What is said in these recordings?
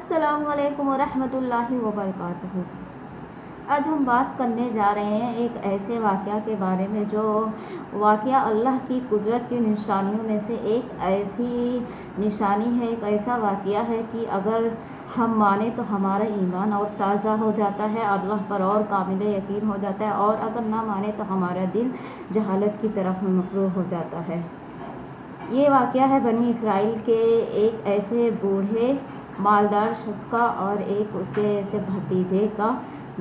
अस्सलामु अलैकुम वरहमतुल्लाहि वबरकातुहू। आज हम बात करने जा रहे हैं एक ऐसे वाक़या के बारे में जो वाक़या अल्लाह की कुदरत की निशानियों में से एक ऐसी निशानी है, एक ऐसा वाक़या है कि अगर हम माने तो हमारा ईमान और ताज़ा हो जाता है, अल्लाह पर और कामिल यकीन हो जाता है, और अगर ना माने तो हमारा दिल जहालत की तरफ मकरूह हो जाता है। ये वाक़या है बनी इसराइल के एक ऐसे बूढ़े मालदार शख्स का और एक उसके ऐसे भतीजे का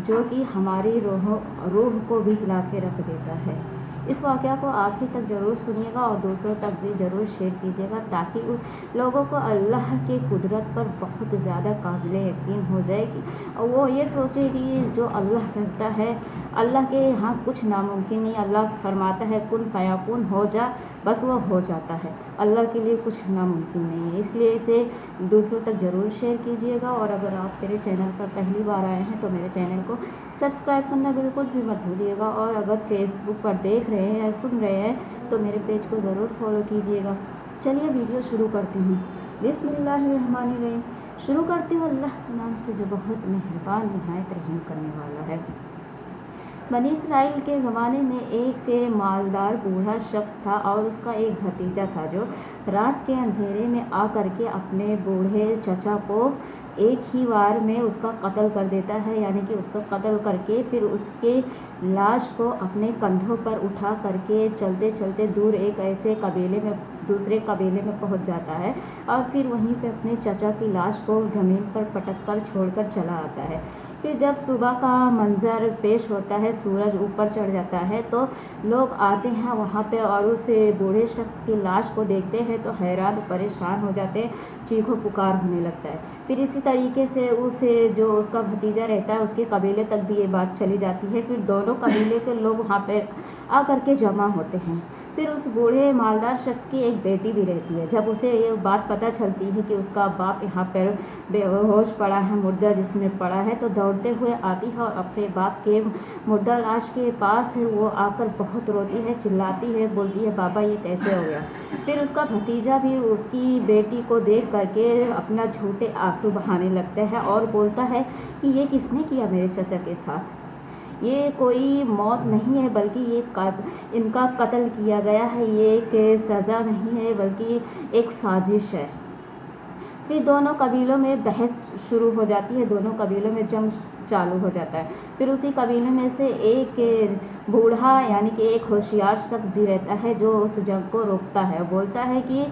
जो कि हमारी रूह को भी हिला के रख देता है। इस वाक़या को आखिर तक ज़रूर सुनिएगा और दूसरों तक भी ज़रूर शेयर कीजिएगा ताकि उन लोगों को अल्लाह की कुदरत पर बहुत ज़्यादा काबिल यकीन हो जाए कि और वो ये सोचे कि जो अल्लाह करता है, अल्लाह के यहाँ कुछ नामुमकिन नहीं। अल्लाह फरमाता है कुन फयाकुन हो जा, बस वो हो जाता है। अल्लाह के लिए कुछ नामुमकिन नहीं है, इसलिए इसे दूसरों तक ज़रूर शेयर कीजिएगा। और अगर आप मेरे चैनल पर पहली बार आए हैं तो मेरे चैनल को सब्सक्राइब करना बिल्कुल भी मत भूलिएगा। और अगर फेसबुक पर देख रहे हैं या सुन रहे हैं तो मेरे पेज को ज़रूर फॉलो कीजिएगा। चलिए वीडियो शुरू करती हूँ। बिस्मिल्लाहिर्रहमानिर्रहीम। शुरू करती हूँ अल्लाह के नाम से जो बहुत मेहरबान निहायत रहीम करने वाला है। बनी इसराइल के ज़माने में एक मालदार बूढ़ा शख्स था और उसका एक भतीजा था जो रात के अंधेरे में आ करके अपने बूढ़े चचा को एक ही बार में उसका कत्ल कर देता है, यानी कि उसका कत्ल करके फिर उसके लाश को अपने कंधों पर उठा करके चलते चलते दूर एक ऐसे कबीले में दूसरे कबीले में पहुंच जाता है और फिर वहीं पे अपने चचा की लाश को ज़मीन पर पटक कर छोड़कर चला आता है। फिर जब सुबह का मंज़र पेश होता है, सूरज ऊपर चढ़ जाता है तो लोग आते हैं वहाँ पे और उस बूढ़े शख्स की लाश को देखते हैं तो हैरान परेशान हो जाते हैं, चीखों पुकार होने लगता है। फिर इसी तरीके से जो उसका भतीजा रहता है उसके कबीले तक भी ये बात चली जाती है। फिर दोनों कबीले के लोग वहाँ पे आ करके जमा होते हैं। फिर उस बूढ़े मालदार शख्स की एक बेटी भी रहती है। जब उसे ये बात पता चलती है कि उसका बाप यहाँ पर बेहोश पड़ा है, मुर्दा जिसमें पड़ा है, तो दौड़ते हुए आती है और अपने बाप के मुर्दा लाश के पास वो आकर बहुत रोती है, चिल्लाती है, बोलती है बाबा ये कैसे हो गया। फिर उसका भतीजा भी उसकी बेटी को देख करके अपना झूठे आंसू बहाने लगता है और बोलता है कि ये किसने किया मेरे चचा के साथ, ये कोई मौत नहीं है बल्कि ये इनका कत्ल किया गया है, ये एक सज़ा नहीं है बल्कि एक साजिश है। फिर दोनों कबीलों में बहस शुरू हो जाती है, दोनों कबीलों में जंग चालू हो जाता है। फिर उसी कबीले में से एक बूढ़ा यानी कि एक होशियार शख्स भी रहता है जो उस जंग को रोकता है, बोलता है कि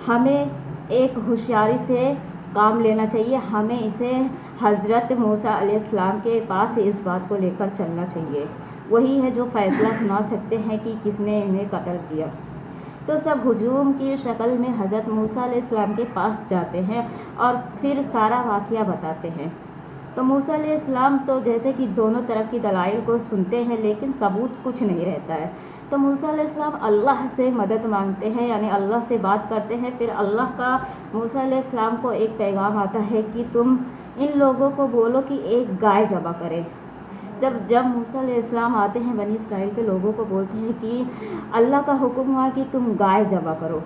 हमें एक होशियारी से काम लेना चाहिए, हमें इसे हज़रत मूसा अलैहिस्सलाम के पास इस बात को लेकर चलना चाहिए, वही है जो फ़ैसला सुना सकते हैं कि किसने इन्हें कत्ल किया। तो सब हुजूम की शक्ल में हज़रत मूसा अलैहिस्सलाम के पास जाते हैं और फिर सारा वाक़या बताते हैं। तो मूसा अलैहिस्सलाम तो जैसे कि दोनों तरफ की दलाइल को सुनते हैं लेकिन सबूत कुछ नहीं रहता है। तो मूसा अलैहिस्सलाम अल्लाह से मदद मांगते हैं, यानी अल्लाह से बात करते हैं। फिर अल्लाह का मूसा अलैहिस्सलाम को एक पैगाम आता है कि तुम इन लोगों को बोलो कि एक गाय ज़बह करें। जब मूसा अलैहिस्सलाम आते हैं बनी इसराइल के लोगों को बोलते हैं कि अल्लाह का हुक्म हुआ कि तुम गाय ज़बह करो।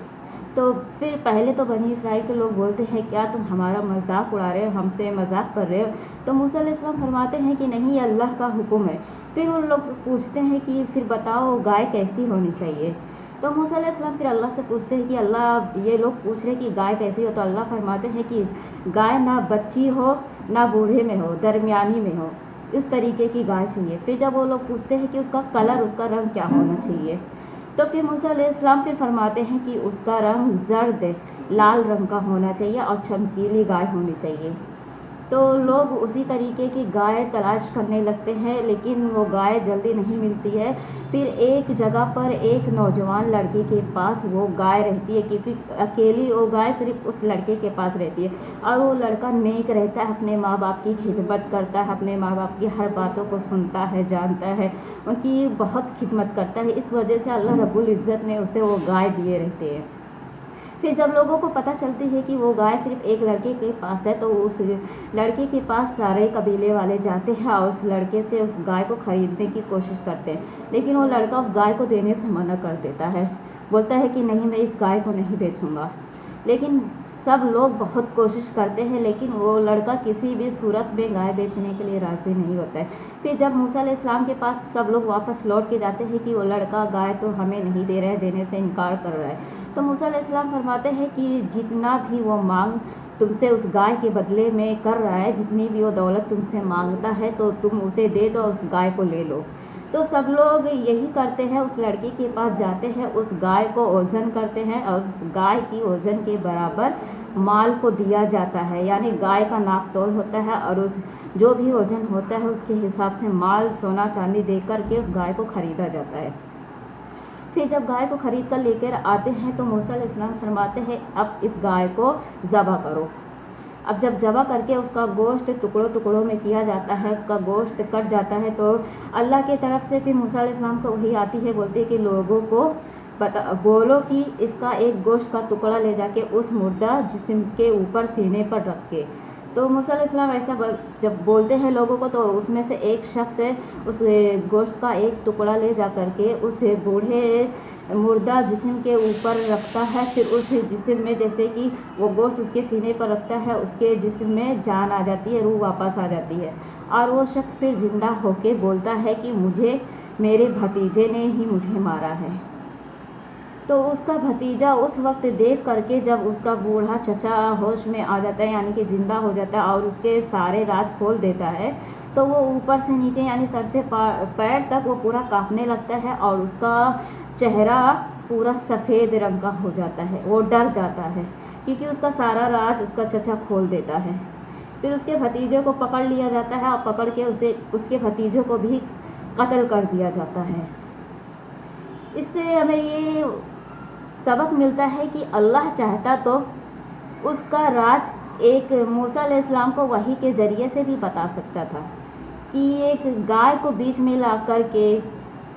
तो फिर पहले तो बनी इसराइल के लोग बोलते हैं क्या तुम हमारा मजाक उड़ा रहे हो, हमसे मजाक कर रहे हो। तो मूसा अलैहिस्सलाम फरमाते हैं कि नहीं, ये अल्लाह का हुक्म है। फिर उन लोग पूछते हैं कि फिर बताओ गाय कैसी होनी चाहिए। तो मूसा अलैहिस्सलाम फिर अल्लाह से पूछते हैं कि अल्लाह ये लोग पूछ रहे हैं कि गाय कैसी हो, तो अल्लाह फरमाते हैं कि गाय ना बच्ची हो ना बूढ़े में हो, दरमियानी में हो, इस तरीके की गाय चाहिए। फिर जब वो लोग पूछते हैं कि उसका कलर, उसका रंग क्या होना चाहिए, तो फिर मूसा अलैहिस्सलाम फिर फरमाते हैं कि उसका रंग जर्द लाल रंग का होना चाहिए और चमकीली गाय होनी चाहिए। तो लोग उसी तरीके की गाय तलाश करने लगते हैं लेकिन वो गाय जल्दी नहीं मिलती है। फिर एक जगह पर एक नौजवान लड़के के पास वो गाय रहती है, क्योंकि अकेली वो गाय सिर्फ उस लड़के के पास रहती है और वो लड़का नेक रहता है, अपने माँ बाप की खिदमत करता है, अपने माँ बाप की हर बातों को सुनता है, जानता है, उनकी बहुत खिदमत करता है। इस वजह से अल्लाह रब्बुल इज़्ज़त ने उसे वो गाय दिए रहते हैं। फिर जब लोगों को पता चलती है कि वो गाय सिर्फ एक लड़के के पास है तो उस लड़के के पास सारे कबीले वाले जाते हैं और उस लड़के से उस गाय को ख़रीदने की कोशिश करते हैं, लेकिन वो लड़का उस गाय को देने से मना कर देता है, बोलता है कि नहीं, मैं इस गाय को नहीं बेचूंगा। लेकिन सब लोग बहुत कोशिश करते हैं, लेकिन वो लड़का किसी भी सूरत में गाय बेचने के लिए राज़ी नहीं होता है। फिर जब मूसा अलैहिस्सलाम के पास सब लोग वापस लौट के जाते हैं कि वो लड़का गाय तो हमें नहीं दे रहा है, देने से इनकार कर रहा है, तो मूसा अलैहिस्सलाम फरमाते हैं कि जितना भी वो मांग तुमसे उस गाय के बदले में कर रहा है, जितनी भी वो दौलत तुमसे मांगता है तो तुम उसे दे दो, उस गाय को ले लो। तो सब लोग यही करते हैं, उस लड़के के पास जाते हैं, उस गाय को ओज़न करते हैं और उस गाय की ओज़न के बराबर माल को दिया जाता है। यानी गाय का नाप तोल होता है और उस जो भी वज़न होता है उसके हिसाब से माल सोना चांदी दे कर के उस गाय को ख़रीदा जाता है। फिर जब गाय को ख़रीद कर लेकर आते हैं तो मूसा अलैहिस्सलाम फरमाते हैं अब इस गाय को ज़बह करो। अब जब ज़बह करके उसका गोश्त टुकड़ों टुकड़ों में किया जाता है, उसका गोश्त कट जाता है, तो अल्लाह की तरफ से फिर मूसा अलैहिस्सलाम को वही आती है, बोलती है कि लोगों को बोलो कि इसका एक गोश्त का टुकड़ा ले जाके उस मुर्दा जिस्म के ऊपर सीने पर रख के। तो मूसा अलैहिस्सलाम ऐसा जब बोलते हैं लोगों को, तो उसमें से एक शख्स उस गोश्त का एक टुकड़ा ले जा कर के उस बूढ़े मुर्दा जिस्म के ऊपर रखता है। फिर उस जिस्म में जैसे कि वो गोश्त उसके सीने पर रखता है, उसके जिस्म में जान आ जाती है, रूह वापस आ जाती है और वो शख्स फिर ज़िंदा होके बोलता है कि मुझे मेरे भतीजे ने ही मुझे मारा है। तो उसका भतीजा उस वक्त देख करके जब उसका बूढ़ा चचा होश में आ जाता है, यानी कि ज़िंदा हो जाता है और उसके सारे राज खोल देता है, तो वो ऊपर से नीचे यानी सर से पैर तक वो पूरा कांपने लगता है और उसका चेहरा पूरा सफ़ेद रंग का हो जाता है। वो डर जाता है क्योंकि उसका सारा राज उसका चचा खोल देता है। फिर उसके भतीजे को पकड़ लिया जाता है और पकड़ के उसके भतीजे को भी कत्ल कर दिया जाता है। इससे हमें ये सबक मिलता है कि अल्लाह चाहता तो उसका राज एक मूसा अलैहिस्सलाम को वही के ज़रिए से भी बता सकता था कि एक गाय को बीच में ला कर के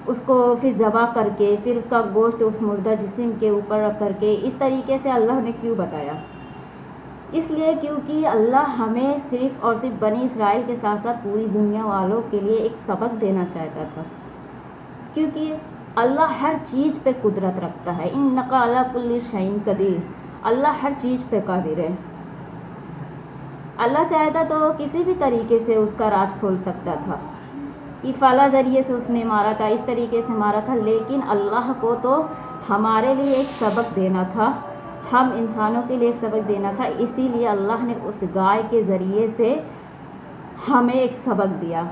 उसको फिर ज़बह करके फिर उसका गोश्त उस मुर्दा जिस्म के ऊपर रख करके इस तरीके से अल्लाह ने क्यों बताया? इसलिए क्योंकि अल्लाह हमें सिर्फ़ और सिर्फ बनी इसराइल के साथ साथ पूरी दुनिया वालों के लिए एक सबक देना चाहता था, क्योंकि अल्लाह हर चीज़ पे कुदरत रखता है। इन्नका अला कुल्ली शैइन कदीर, अल्लाह हर चीज़ पे कादिर है। अल्लाह चाहता तो किसी भी तरीके से उसका राज खोल सकता था कि फ़ला ज़रिए से उसने मारा था, इस तरीके से मारा था, लेकिन अल्लाह को तो हमारे लिए एक सबक देना था, हम इंसानों के लिए एक सबक देना था। इसीलिए अल्लाह ने उस गाय के ज़रिए से हमें एक सबक दिया।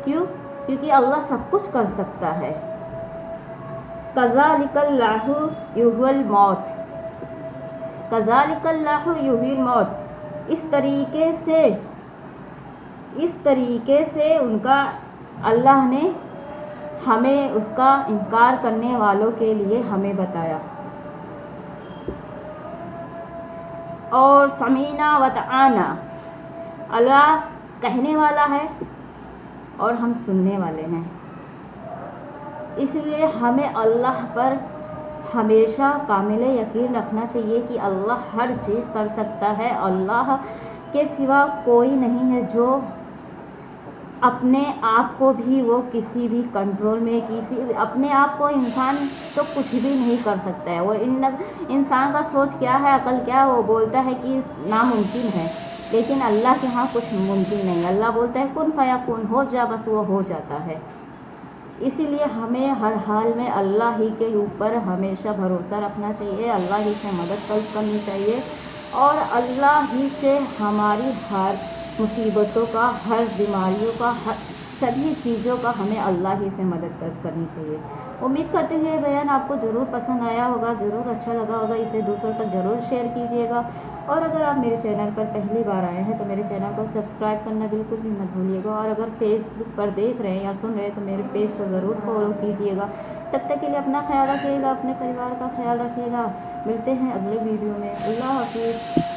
क्यों? क्योंकि अल्लाह सब कुछ कर सकता है। कज़ालिकल्लाहु युह्यिल मौत, कज़ालिकल्लाहु युह्यिल मौत, इस तरीके से उनका अल्लाह ने हमें उसका इनकार करने वालों के लिए हमें बताया। और समीना व तआना, अल्लाह कहने वाला है और हम सुनने वाले हैं। इसलिए हमें अल्लाह पर हमेशा कामिल यकीन रखना चाहिए कि अल्लाह हर चीज़ कर सकता है। अल्लाह के सिवा कोई नहीं है जो अपने आप को भी वो किसी भी कंट्रोल में अपने आप को इंसान तो कुछ भी नहीं कर सकता है। वो इंसान का सोच क्या है, अकल क्या है, वो बोलता है कि नामुमकिन है, लेकिन अल्लाह के यहाँ कुछ मुमकिन नहीं। अल्लाह बोलता है कुन फयाकुन, हो जा, बस वो हो जाता है। इसीलिए हमें हर हाल में अल्लाह ही के ऊपर हमेशा भरोसा रखना चाहिए, अल्लाह ही से मदद तलब करनी चाहिए और अल्लाह ही से हमारी हर मुसीबतों का, हर बीमारियों का, हर सभी चीज़ों का हमें अल्लाह ही से मदद तलब करनी चाहिए। उम्मीद करते हुए बयान आपको ज़रूर पसंद आया होगा, ज़रूर अच्छा लगा होगा। इसे दूसरों तक ज़रूर शेयर कीजिएगा और अगर आप मेरे चैनल पर पहली बार आए हैं तो मेरे चैनल को सब्सक्राइब करना बिल्कुल भी मत भूलिएगा और अगर फेसबुक पर देख रहे हैं या सुन रहे हैं तो मेरे पेज को ज़रूर फॉलो कीजिएगा। तब तक के लिए अपना ख्याल रखिएगा, अपने परिवार का ख्याल रखिएगा। मिलते हैं अगले वीडियो में। अल्लाह हाफिज़।